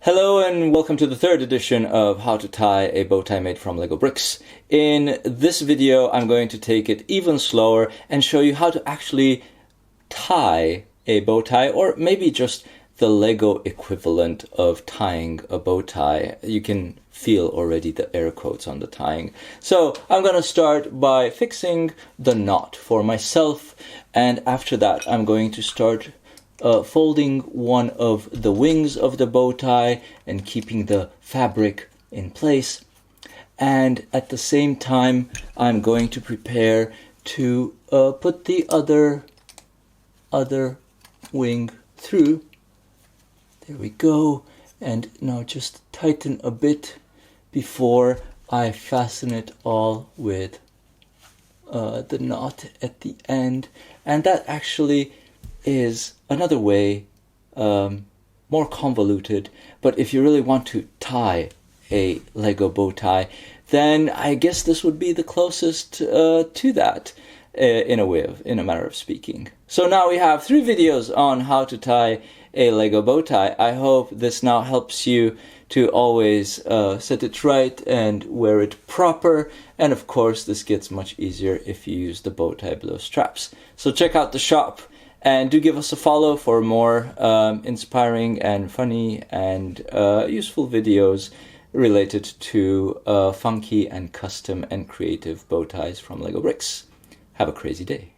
Hello and welcome to the third edition of How to Tie a Bow Tie Made from Lego Bricks. In this video I'm going to take it even slower and show you how to actually tie a bow tie, or maybe just the Lego equivalent of tying a bow tie. You can feel already the air quotes on the tying. So I'm going to start by fixing the knot for myself, and after that I'm going to start folding one of the wings of the bow tie and keeping the fabric in place. And at the same time, I'm going to prepare to put the other wing through. There we go. And now just tighten a bit before I fasten it all with the knot at the end. And that actually is another way, more convoluted, but if you really want to tie a Lego bow tie, then I guess this would be the closest to that in a matter of speaking. So now we have 3 videos on how to tie a Lego bow tie. I hope this now helps you to always set it right and wear it proper, and of course this gets much easier if you use the bow tie Bleau straps. So check out the shop. And do give us a follow for more inspiring and funny and useful videos related to funky and custom and creative bow ties from Lego Bricks. Have a crazy day.